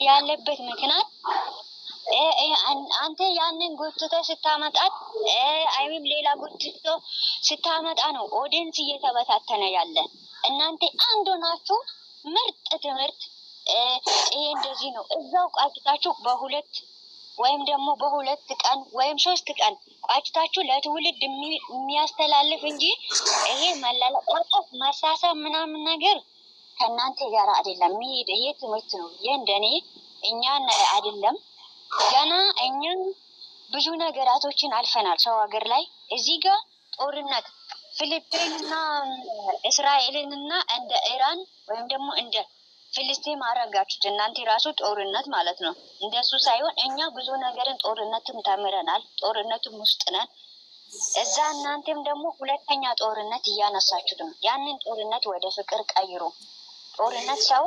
ያለበት ምክንያት አንተ ያንን ጎትቶ ስታመጣት አይም ሌላ ጎትቶ ስታመጣ ነው ኦዲየንስ እየተበታተነ ያለ። እናንተ አንድ ናችሁ። ምርጥ ትምህርት ይሄ እንደዚህ ነው። እዛው ቋጭታችሁ በሁለት ወይም ደግሞ በሁለት ቀን ወይም 3 ቀን ቋጭታችሁ ለትውልድ የሚያስተላልፍ እንጂ ይሄ መላላጣት መሳሳብ ምናምን ነገር ከእናንተ ጋር አይደለም። ይሄ ትምህርት ነው። እንደኔ እኛን አይደለም ገና እኛም ብዙ ነገራቶችን አልፈናል። ሰው ሀገር ላይ እዚህ ጋር ጦርነት ፊሊፒንና እስራኤልንና እንደ ኢራን ወይም ደግሞ እንደ ፍልስጤም አረጋችሁት እናንተ ራሱ ጦርነት ማለት ነው። እንደሱ ሳይሆን እኛ ብዙ ነገርን ጦርነትም ተምረናል። ጦርነትም ውስጥ ነን። እዛ እናንተም ደግሞ ሁለተኛ ጦርነት እያነሳችሁት ነው። ያንን ጦርነት ወደ ፍቅር ቀይሩ። ጦርነት ሰው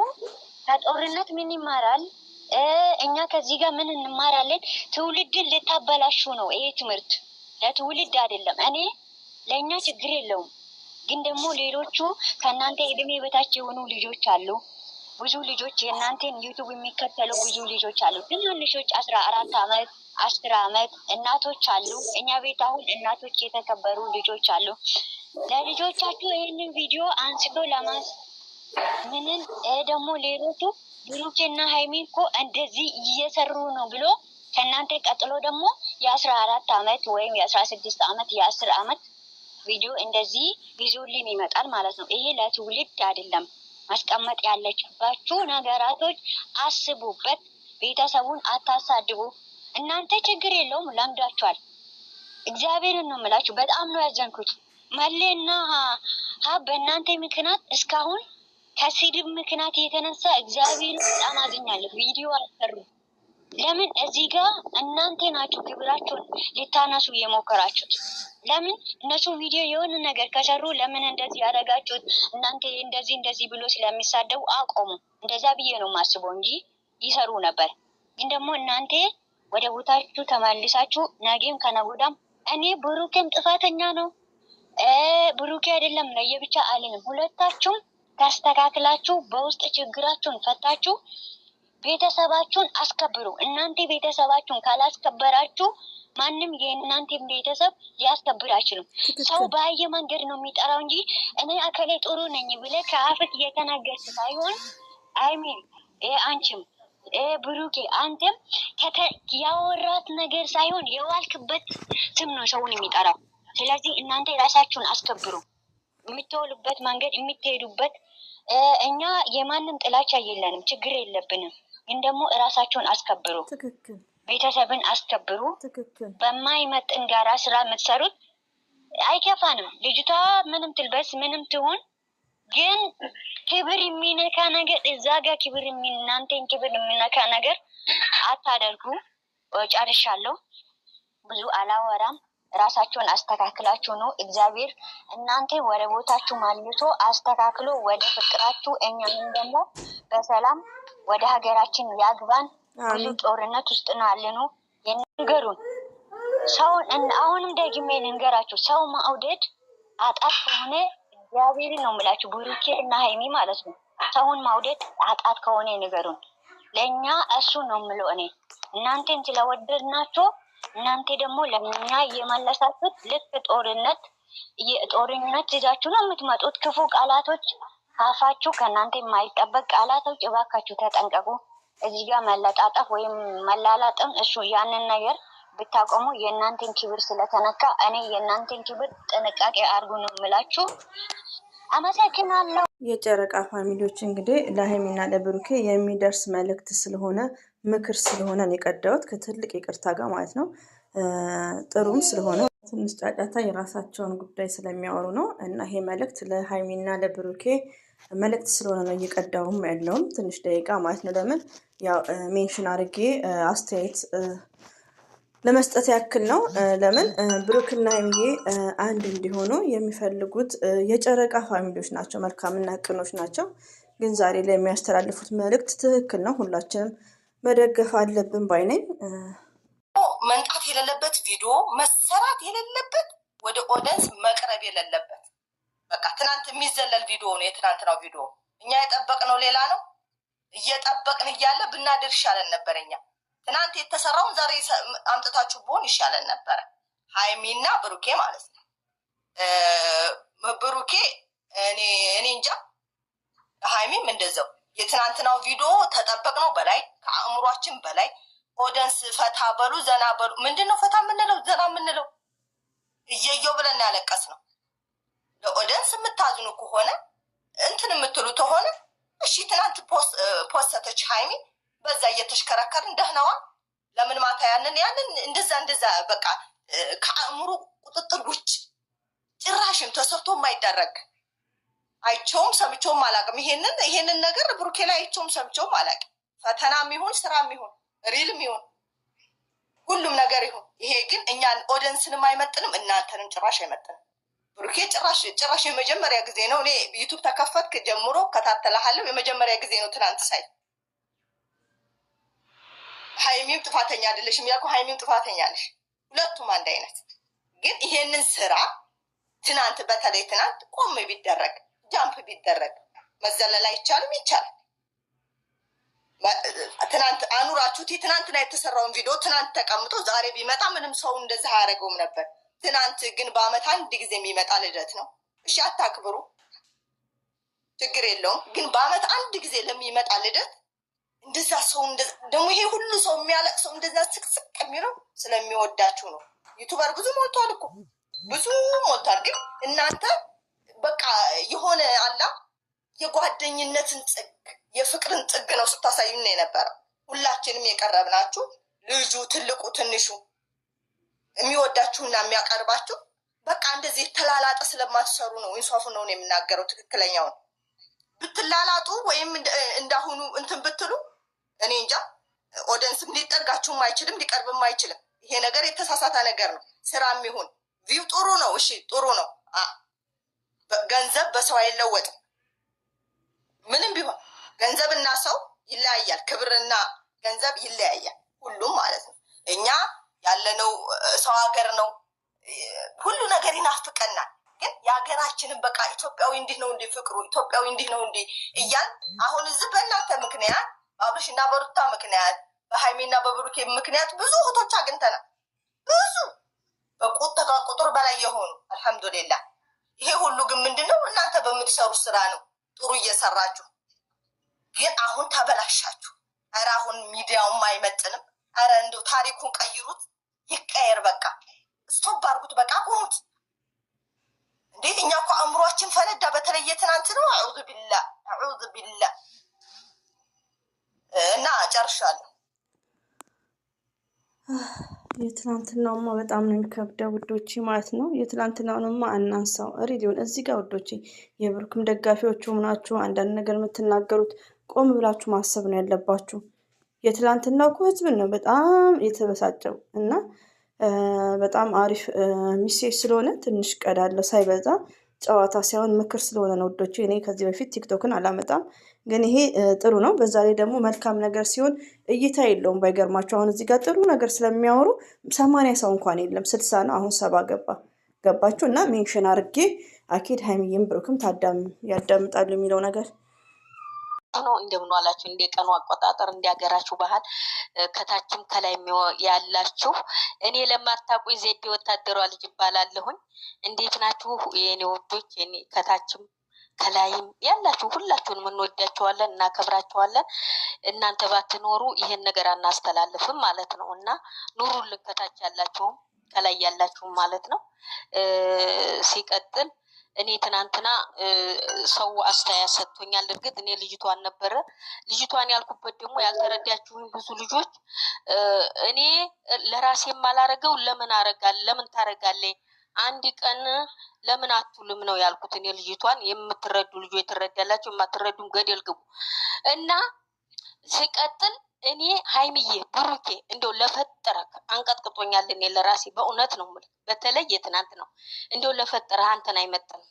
ከጦርነት ምን ይማራል? እኛ ከዚህ ጋር ምን እንማራለን? ትውልድን ልታበላሹ ነው። ይሄ ትምህርት ለትውልድ አይደለም። እኔ ለእኛ ችግር የለውም፣ ግን ደግሞ ሌሎቹ ከእናንተ እድሜ በታች የሆኑ ልጆች አሉ። ብዙ ልጆች የእናንተን ዩቱብ የሚከተሉ ብዙ ልጆች አሉ። ትንንሾች 14 ዓመት 10 ዓመት እናቶች አሉ። እኛ ቤት አሁን እናቶች የተከበሩ ልጆች አሉ። ለልጆቻችሁ ይህንን ቪዲዮ አንስቶ ለማስ ምንን ደግሞ ሌሎቹ ብሩኬና ሃይሚ እኮ እንደዚህ እየሰሩ ነው ብሎ ከእናንተ ቀጥሎ ደግሞ የ14 ዓመት ወይም የ16 ዓመት የ10 ዓመት ቪዲዮ እንደዚህ ይዞልን ይመጣል ማለት ነው። ይሄ ለትውልድ አይደለም። ማስቀመጥ ያለችባችሁ ነገራቶች አስቡበት። ቤተሰቡን አታሳድቡ። እናንተ ችግር የለውም ለምዳችኋል። እግዚአብሔርን ነው የምላችሁ። በጣም ነው ያዘንኩት። መሌና ሀብ በእናንተ ምክንያት እስካሁን ከስድብ ምክንያት የተነሳ እግዚአብሔር በጣም አዝኛለሁ። ቪዲዮ አልሰሩ። ለምን እዚህ ጋር እናንተ ናችሁ ክብራችሁን ሊታነሱ የሞከራችሁት? ለምን እነሱ ቪዲዮ የሆነ ነገር ከሰሩ ለምን እንደዚህ ያደረጋችሁት? እናንተ እንደዚህ ብሎ ስለሚሳደቡ አቆሙ። እንደዛ ብዬ ነው የማስበው እንጂ ይሰሩ ነበር። ግን ደግሞ እናንተ ወደ ቦታችሁ ተመልሳችሁ ነገም ከነጎዳም እኔ ብሩኬም ጥፋተኛ ነው ብሩኬ አይደለም ለየብቻ አልልም። ሁለታችሁም ታስተካክላችሁ በውስጥ ችግራችሁን ፈታችሁ ቤተሰባችሁን አስከብሩ። እናንተ ቤተሰባችሁን ካላስከበራችሁ ማንም የእናንተን ቤተሰብ ሊያስከብር አይችልም። ሰው ባየ መንገድ ነው የሚጠራው እንጂ እኔ አከሌ ጥሩ ነኝ ብለህ ከአፍት እየተናገርክ ሳይሆን አይሚን አንቺም ብሩኬ አንተም ያወራት ነገር ሳይሆን የዋልክበት ስም ነው ሰውን የሚጠራው። ስለዚህ እናንተ የራሳችሁን አስከብሩ። የምትወሉበት መንገድ የምትሄዱበት እኛ የማንም ጥላቻ የለንም፣ ችግር የለብንም። ግን ደግሞ እራሳችሁን አስከብሩ። ቤተሰብን አስከብሩ። በማይመጥን ጋራ ስራ የምትሰሩት አይከፋንም። ልጅቷ ምንም ትልበስ ምንም ትሆን፣ ግን ክብር የሚነካ ነገር እዛ ጋር እናንተን ክብር የሚነካ ነገር አታደርጉ። ጨርሻለሁ። ብዙ አላወራም። ራሳቸውን አስተካክላችሁ ነው እግዚአብሔር እናንተ ወደ ቦታችሁ መልሶ አስተካክሎ ወደ ፍቅራችሁ እኛንም ደግሞ በሰላም ወደ ሀገራችን ያግባን። ብዙ ጦርነት ውስጥ ነው ያለነው። የነገሩን ሰውን አሁንም ደግሜ ልንገራችሁ፣ ሰው ማውደድ አጣት ከሆነ እግዚአብሔርን ነው የምላችሁ፣ ብሩኬ እና ሃይሚ ማለት ነው። ሰውን ማውደድ አጣት ከሆነ ንገሩን። ለእኛ እሱ ነው የምለው እኔ። እናንተን ስለወደድናቸው እናንተ ደግሞ ለኛ እየመለሳችሁት ልክ ጦርነት ይዛችሁ ነው የምትመጡት። ክፉ ቃላቶች ካፋችሁ ከእናንተ የማይጠበቅ ቃላቶች እባካችሁ ተጠንቀቁ። እዚህ ጋር መለጣጠፍ ወይም መላላጥም እሱ ያንን ነገር ብታቆሙ የእናንተን ክብር ስለተነካ እኔ የእናንተን ክብር ጥንቃቄ አድርጉ ነው የምላችሁ። አመሰግናለሁ። የጨረቃ ፋሚሊዎች እንግዲህ ለሃይሚና ለብሩኬ የሚደርስ መልእክት ስለሆነ ምክር ስለሆነ የቀዳሁት ከትልቅ ይቅርታ ጋር ማለት ነው። ጥሩም ስለሆነ ትንሽ ጫጫታ የራሳቸውን ጉዳይ ስለሚያወሩ ነው እና ይሄ መልእክት ለሃይሚና ለብሩኬ መልእክት ስለሆነ ነው እየቀዳውም ያለውም ትንሽ ደቂቃ ማለት ነው። ለምን ያው ሜንሽን አድርጌ አስተያየት ለመስጠት ያክል ነው። ለምን ብሩክና ሃይሚዬ አንድ እንዲሆኑ የሚፈልጉት የጨረቃ ፋሚሊዎች ናቸው፣ መልካምና ቅኖች ናቸው። ግን ዛሬ ላይ የሚያስተላልፉት መልእክት ትክክል ነው። ሁላችንም መደገፍ አለብን ባይ ነኝ። መንጣት የሌለበት ቪዲዮ መሰራት የሌለበት ወደ ኦዲየንስ መቅረብ የሌለበት በቃ ትናንት የሚዘለል ቪዲዮ ነው። የትናንትናው ቪዲዮ እኛ የጠበቅነው ሌላ ነው። እየጠበቅን እያለ ብናድር ይሻለን ነበረኛ። ትናንት የተሰራውን ዛሬ አምጥታችሁ ብሆን ይሻለን ነበረ። ሃይሚና ብሩኬ ማለት ነው። ብሩኬ እኔ እንጃ፣ ሃይሚም እንደዛው። የትናንትናው ቪዲዮ ተጠበቅነው በላይ ከአእምሯችን በላይ ኦደንስ ፈታ በሉ ዘና በሉ። ምንድነው ፈታ የምንለው ዘና የምንለው? እየየው ብለን ያለቀስ ነው። ለኦደንስ የምታዝኑ ከሆነ እንትን የምትሉ ከሆነ እሺ። ትናንት ፖስተች ሃይሚ በዛ እየተሽከረከርን ደህናዋ። ለምን ማታ ያንን እንደዛ በቃ ከአእምሮ ቁጥጥር ውጭ ጭራሽም ተሰርቶ የማይደረግ አይቸውም ሰምቸውም አላቅም። ይሄንን ነገር ብሩኬ ላይ አይቸውም ሰምቸውም አላቅም። ፈተናም ይሁን ስራም ይሁን ሪልም ይሁን ሁሉም ነገር ይሁን ይሄ ግን እኛን ኦዲየንስንም አይመጥንም፣ እናንተንም ጭራሽ አይመጥንም። ብሩኬ ጭራሽ የመጀመሪያ ጊዜ ነው እኔ ዩቱብ ተከፈትክ ጀምሮ ከታተላሃለሁ። የመጀመሪያ ጊዜ ነው ትናንት ሳይ ሃይሚም ጥፋተኛ አይደለሽም ያልኩ፣ ሃይሚም ጥፋተኛ ነሽ። ሁለቱም አንድ አይነት። ግን ይሄንን ስራ ትናንት በተለይ ትናንት ቆም ቢደረግ ጃምፕ ቢደረግ መዘለል አይቻልም? ይቻላል። ትናንት አኑራችሁት የትናንትና የተሰራውን ቪዲዮ ትናንት ተቀምጦ ዛሬ ቢመጣ ምንም ሰው እንደዚህ አያደርገውም ነበር። ትናንት ግን በአመት አንድ ጊዜ የሚመጣ ልደት ነው። እሺ አታክብሩ፣ ችግር የለውም። ግን በአመት አንድ ጊዜ ለሚመጣ ልደት እንደዛ ሰው ደግሞ ይሄ ሁሉ ሰው የሚያለቅሰው እንደዛ ስቅስቅ የሚለው ስለሚወዳችሁ ነው። ዩቱበር ብዙ ሞልቷል እኮ ብዙ ሞልቷል። ግን እናንተ በቃ የሆነ አላ የጓደኝነትን ጥግ የፍቅርን ጥግ ነው ስታሳዩን የነበረው። ሁላችንም የቀረብናችሁ ልጁ ትልቁ ትንሹ የሚወዳችሁና የሚያቀርባችሁ በቃ እንደዚህ የተላላጠ ስለማትሰሩ ነው። ኢንሷፉ ነው የምናገረው። ትክክለኛውን ብትላላጡ ወይም እንዳሁኑ እንትን ብትሉ እኔ እንጃ ኦዲየንስም ሊጠጋችሁም አይችልም ሊቀርብም አይችልም። ይሄ ነገር የተሳሳተ ነገር ነው። ስራም ይሁን ቪው ጥሩ ነው። እሺ ጥሩ ነው። ገንዘብ በሰው አይለወጥም። ምንም ቢሆን ገንዘብና ሰው ይለያያል። ክብርና ገንዘብ ይለያያል። ሁሉም ማለት ነው። እኛ ያለነው ሰው ሀገር ነው። ሁሉ ነገር ይናፍቀናል። ግን የሀገራችንን በቃ ኢትዮጵያዊ እንዲህ ነው እንዲህ ፍቅሩ ኢትዮጵያዊ እንዲህ ነው እንዲህ እያል አሁን እዚህ በእናንተ ምክንያት በአብርሽና በሩታ ምክንያት በሃይሜና በብሩኬ ምክንያት ብዙ እህቶች አግኝተናል። ብዙ ቁጥር በላይ የሆኑ አልሐምዱሊላህ። ይሄ ሁሉ ግን ምንድነው? እናንተ በምትሰሩ ስራ ነው። ጥሩ እየሰራችሁ ግን አሁን ተበላሻችሁ። ኧረ አሁን ሚዲያውም አይመጥንም። ኧረ እንደው ታሪኩን ቀይሩት፣ ይቀየር። በቃ ስቶፕ አድርጉት። በቃ ቆሙት። እንዴት እኛ እኮ አእምሯችን ፈነዳ። በተለየ ትናንት ነው። አዑዙ ቢላህ እና ጨርሻለሁ። የትናንትናውማ በጣም ነው የሚከብደው ውዶቼ ማለት ነው። የትናንትናውንማ አናንሳው ሬዲዮን እዚህ ጋር ውዶቼ፣ የብሩክም ደጋፊዎቹ ምናችሁ አንዳንድ ነገር የምትናገሩት ቆም ብላችሁ ማሰብ ነው ያለባችሁ። የትናንትናው እኮ ህዝብን ነው በጣም የተበሳጨው እና በጣም አሪፍ ሚሴጅ ስለሆነ ትንሽ ቀዳለው ሳይበዛ ጨዋታ ሳይሆን ምክር ስለሆነ ነው ውዶቼ። እኔ ከዚህ በፊት ቲክቶክን አላመጣም፣ ግን ይሄ ጥሩ ነው። በዛ ላይ ደግሞ መልካም ነገር ሲሆን እይታ የለውም። ባይገርማችሁ አሁን እዚህ ጋር ጥሩ ነገር ስለሚያወሩ 80 ሰው እንኳን የለም፣ 60 ነው። አሁን 70 ገባችሁ። እና ሜንሽን አድርጌ አኪድ ሃይሚዬም ብሩክም ያዳምጣሉ የሚለው ነገር ነው። እንደምን ዋላችሁ? እንደ ቀኑ አቆጣጠር እንደ ሀገራችሁ ባህል ከታችም ከላይ ያላችሁ እኔ ለማታውቁኝ ዜዴ ወታደሯ ልጅ ይባላለሁኝ። እንዴት ናችሁ የኔ ውዶች? እኔ ከታችም ከላይም ያላችሁ ሁላችሁንም እንወዳችኋለን፣ እናከብራችኋለን። እናንተ ባትኖሩ ይሄን ነገር አናስተላልፍም ማለት ነው እና ኑሩልን፣ ከታች ያላችሁም ከላይ ያላችሁም ማለት ነው። ሲቀጥል እኔ ትናንትና ሰው አስተያየት ሰጥቶኛል። እርግጥ እኔ ልጅቷን ነበረ ልጅቷን ያልኩበት ደግሞ ያልተረዳችሁኝ ብዙ ልጆች እኔ ለራሴ የማላረገው ለምን ታረጋለህ አንድ ቀን ለምን አትውልም ነው ያልኩት። እኔ ልጅቷን የምትረዱ ልጆች ትረዳላችሁ፣ የማትረዱም ገደል ግቡ እና ሲቀጥል እኔ ሃይሚዬ ብሩኬ እንደው ለፈጠረክ አንቀጥቅጦኛል። እኔ ለራሴ በእውነት ነው የምልህ፣ በተለይ የትናንት ነው እንደው ለፈጠረህ አንተን አይመጥንም።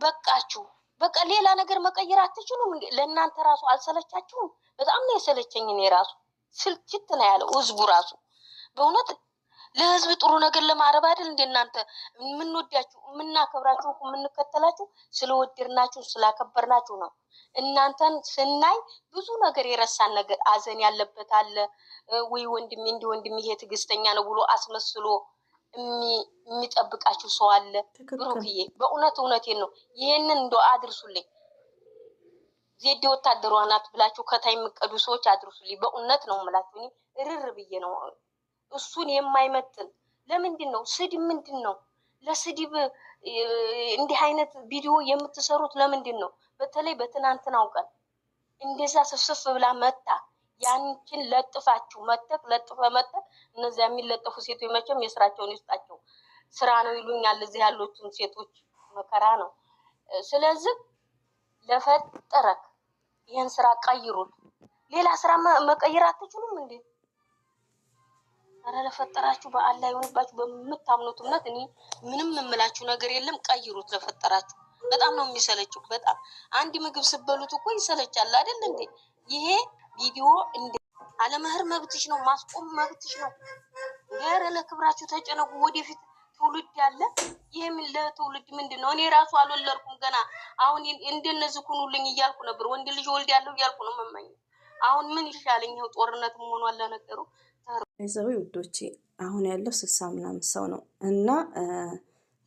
በቃችሁ በቃ ሌላ ነገር መቀየር አትችሉም እንዴ? ለእናንተ ራሱ አልሰለቻችሁም? በጣም ነው የሰለቸኝ። እኔ ራሱ ስልችት ነው ያለው ህዝቡ ራሱ በእውነት ለህዝብ ጥሩ ነገር ለማረብ አይደል እንደ እናንተ የምንወዳችሁ የምናከብራችሁ የምንከተላችሁ ስለወደድናችሁ ስላከበርናችሁ ነው። እናንተን ስናይ ብዙ ነገር የረሳን ነገር አዘን ያለበት አለ ወይ ወንድሜ እንዲ ወንድሜ ይሄ ትዕግስተኛ ነው ብሎ አስመስሎ የሚጠብቃችሁ ሰው አለ። ብሩክዬ በእውነት እውነቴን ነው። ይሄንን እንደው አድርሱልኝ። ዜድ ወታደሯ ናት ብላችሁ ከታይ የምትቀዱ ሰዎች አድርሱልኝ። በእውነት ነው የምላችሁ። እኔ እርር ብዬ ነው እሱን የማይመጥን ለምንድን ነው ስድብ ምንድን ነው? ለስድብ እንዲህ አይነት ቪዲዮ የምትሰሩት ለምንድን ነው? በተለይ በትናንትናው ቀን እንደዛ ስፍስፍ ብላ መታ ያንቺን ለጥፋችሁ ለጥፈ መተክ እነዚያ የሚለጠፉ ሴቶች መቼም የስራቸውን ይስጣቸው። ስራ ነው ይሉኛል እዚህ ያሉትን ሴቶች መከራ ነው። ስለዚህ ለፈጠረክ ይህን ስራ ቀይሩት። ሌላ ስራ መቀየር አትችሉም እንዴ? አረ ለፈጠራችሁ በአላህ ይሁንባችሁ። በምታምኑት እምነት እኔ ምንም የምላችሁ ነገር የለም። ቀይሩት ለፈጠራችሁ። በጣም ነው የሚሰለችው። በጣም አንድ ምግብ ስበሉት እኮ ይሰለቻል አይደል እንዴ? ይሄ ቪዲዮ እንደ አለመህር መብትሽ ነው፣ ማስቆም መብትሽ ነው። ገረ ለክብራችሁ ተጨነቁ። ወደፊት ትውልድ ያለ ይሄም ለትውልድ ምንድን ነው? እኔ ራሱ አልወለድኩም ገና። አሁን እንደነዚህ ኩኑልኝ እያልኩ ነበር። ወንድ ልጅ ወልድ ያለው እያልኩ ነው መመኝ። አሁን ምን ይሻለኝ? ይኸው ጦርነትም ሆኗል ለነገሩ። ይዘው ውዶቼ አሁን ያለው 60 ምናምን ሰው ነው እና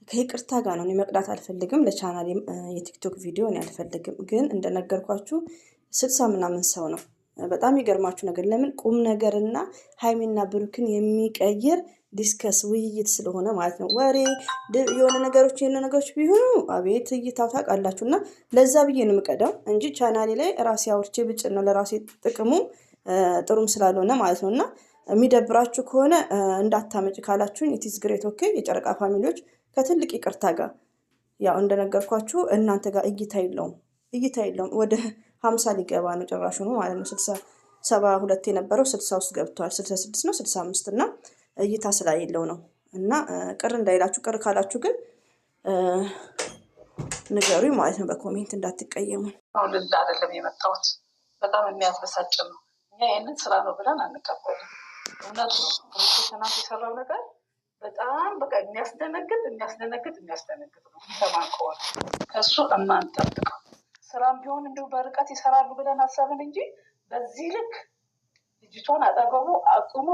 ከይቅርታ ጋር ነው። እኔ መቅዳት አልፈልግም። ለቻናል የቲክቶክ ቪዲዮ እኔ አልፈልግም። ግን እንደነገርኳችሁ 60 ምናምን ሰው ነው። በጣም ይገርማችሁ ነገር ለምን ቁም ነገርና ሀይሚና ብሩክን የሚቀይር ዲስከስ ውይይት ስለሆነ ማለት ነው። ወሬ የሆነ ነገሮች ቢሆኑ አቤት እይታው ታውቃላችሁ። እና ለዛ ብዬ ነው የምቀዳው እንጂ ቻናሌ ላይ ራሴ አውርቼ ብጭ ነው ለራሴ ጥቅሙ ጥሩም ስላልሆነ ማለት ነው። እና የሚደብራችሁ ከሆነ እንዳታመጭ ካላችሁኝ ኢትስ ግሬት ኦኬ። የጨረቃ ፋሚሊዎች ከትልቅ ይቅርታ ጋር ያው እንደነገርኳችሁ እናንተ ጋር እይታ የለውም። ወደ 50 ሊገባ ነው ጭራሹ ነው ማለት ነው። 72 የነበረው 60 ውስጥ ገብቷል። 66 ነው 65 እና እይታ ስላየለው ነው። እና ቅር እንዳይላችሁ፣ ቅር ካላችሁ ግን ንገሩኝ ማለት ነው በኮሜንት እንዳትቀየሙ። አሁን ልላ አይደለም የመጣሁት። በጣም የሚያስበሳጭ ነው። እኛ ይህንን ስራ ነው ብለን አንቀበልም። እውነት ነው ትናንት የሰራው ነገር በጣም በቃ የሚያስደነግጥ ነው። ሰማን ከሆነ ከእሱ እማንጠብቀው ስራም ቢሆን እንዲሁ በርቀት ይሰራሉ ብለን አሰብን እንጂ በዚህ ልክ ልጅቷን አጠገቡ አቁሞ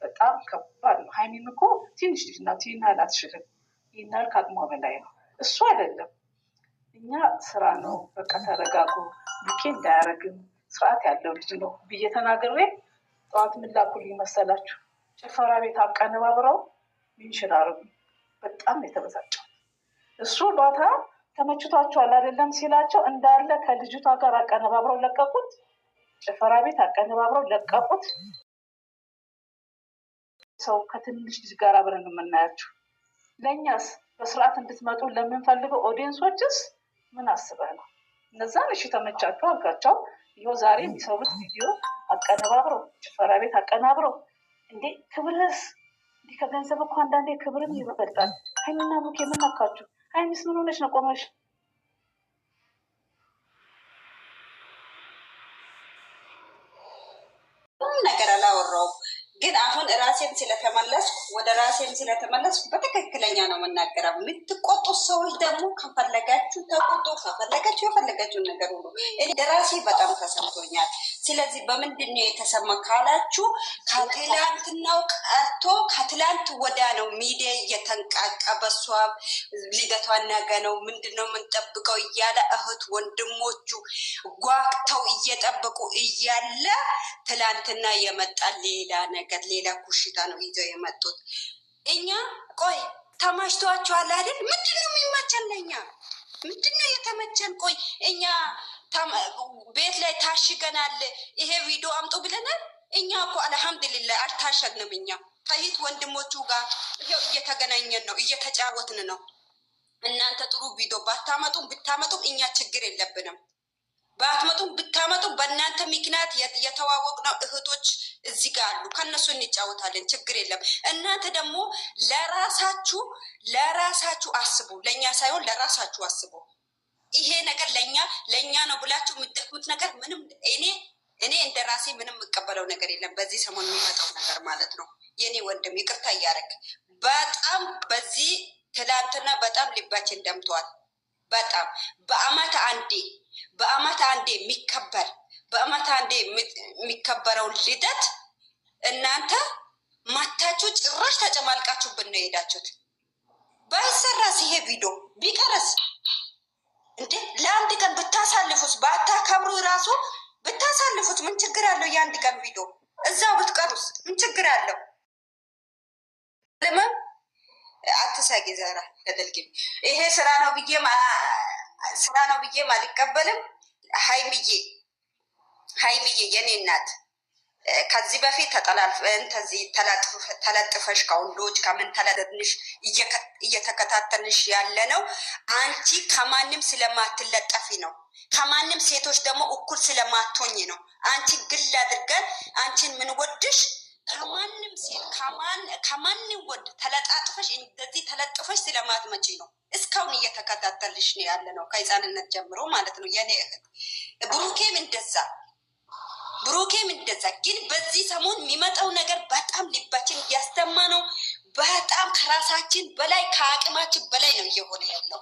በጣም ከባድ ነው። ሀይሚም እኮ ትንሽ ልጅ ናት። ይህን ያህል አትችልም። ይህን ያህል ከአቅሟ በላይ ነው። እሱ አይደለም እኛ ስራ ነው በቃ ተረጋጉ፣ ልኬ እንዳያረግም ስርዓት ያለው ልጅ ነው ብዬ ተናግሬ ጠዋት ምን ላኩልኝ መሰላችሁ? ጭፈራ ቤት አቀነባብረው ሚንሽን አርጉ። በጣም የተበሳጨው እሱ ሏታ ተመችቷቸዋል አይደለም ሲላቸው እንዳለ ከልጅቷ ጋር አቀነባብረው ለቀቁት። ጭፈራ ቤት አቀነባብረው ለቀቁት። ሰው ከትንሽ ልጅ ጋር አብረን የምናያችሁ ለእኛስ በስርዓት እንድትመጡ ለምንፈልገው ኦዲየንሶችስ ምን አስበህ ነው? እነዛን እሺ ተመቻችሁ አልካቸው። ይኸው ዛሬ የሚሰሩት ቪዲዮ አቀነባብረው ጭፈራ ቤት አቀናብረው እንዴ! ክብርስ እንዲህ ከገንዘብ እኮ አንዳንዴ ክብርም ይበልጣል። ሀይሚና ቡክ የምናካችሁ ሀይሚስ ምን ሆነች ነው ቆመሽ? ነገር አላወራውም ግን አሁን ወደ ራሴም ስለተመለስኩ በትክክለኛ ነው የምናገረው። የምትቆጡት ሰዎች ደግሞ ከፈለጋችሁ ተቆጡ፣ ከፈለጋችሁ የፈለጋችሁን ነገር ሁሉ። እኔ ደራሴ በጣም ተሰምቶኛል። ስለዚህ በምንድን ነው የተሰማ ካላችሁ ከትላንትናው ቀርቶ ከትላንት ወዳ ነው ሚዲያ እየተንቃቃ በሷ ልደቷ ነገ ነው ምንድን ነው የምንጠብቀው እያለ እህት ወንድሞቹ ጓግተው እየጠበቁ እያለ ትላንትና የመጣ ሌላ ነገር ሌላ ኩሽታ ነው ይዘው የመጡት። እኛ ቆይ ተመችቷችኋል አይደል? ምንድነው የሚመቸን ለኛ? ምንድነው የተመቸን? ቆይ እኛ ቤት ላይ ታሽገናል። ይሄ ቪዲዮ አምጡ ብለናል። እኛ እኮ አልሐምዱሊላህ አልታሸግንም። እኛ ከይት ወንድሞቹ ጋር ይሄው እየተገናኘን ነው፣ እየተጫወትን ነው። እናንተ ጥሩ ቪዲዮ ባታመጡም ብታመጡም እኛ ችግር የለብንም። ባትመጡም ብታመጡም በእናንተ ምክንያት የተዋወቅነው እህቶች እዚህ ጋር አሉ። ከነሱ እንጫወታለን፣ ችግር የለም። እናንተ ደግሞ ለራሳችሁ አስቡ፣ ለእኛ ሳይሆን ለራሳችሁ አስቡ። ይሄ ነገር ለእኛ ነው ብላችሁ የምትደክሙት ነገር ምንም እኔ እንደ ለራሴ ምንም የምቀበለው ነገር የለም። በዚህ ሰሞን የሚመጣው ነገር ማለት ነው። የኔ ወንድም ይቅርታ እያደረግ በጣም በዚህ ትላንትና በጣም ልባችን ደምቷል። በጣም በአመት አንዴ የሚከበር በአመት አንዴ የሚከበረውን ልደት እናንተ ማታችሁ ጭራሽ ተጨማልቃችሁብን ነው የሄዳችሁት። ባይሰራስ ይሄ ቪዲዮ ቢቀርስ እንዴ ለአንድ ቀን ብታሳልፉት ባታከብሩ ራሱ ብታሳልፉት ምን ችግር አለው? የአንድ ቀን ቪዲዮ እዛው ብትቀሩስ ምን ችግር አለው? ለምን አትሳቂ ዘራ ተደልጊ ይሄ ስራ ነው ብዬ አልቀበልም። ሀይሚዬ የኔ እናት ከዚህ በፊት ተለጥፈሽ ከወንዶች ከምን ተለጥፈሽ እየተከታተልሽ ያለ ነው። አንቺ ከማንም ስለማትለጠፊ ነው። ከማንም ሴቶች ደግሞ እኩል ስለማትሆኝ ነው። አንቺ ግል አድርገን አንቺን ምንወድሽ ከማንም ሴት ከማንም ወንድ ተለጣጥፈሽ እንደዚህ ተለጥፈሽ ስለማትመጪ ነው። እስካሁን እየተከታተልሽ ነው ያለ ነው ከህፃንነት ጀምሮ ማለት ነው። የኔ እህት ብሩኬም እንደዛ ግን በዚህ ሰሞን የሚመጣው ነገር በጣም ልባችን እያስተማ ነው። በጣም ከራሳችን በላይ ከአቅማችን በላይ ነው እየሆነ ያለው።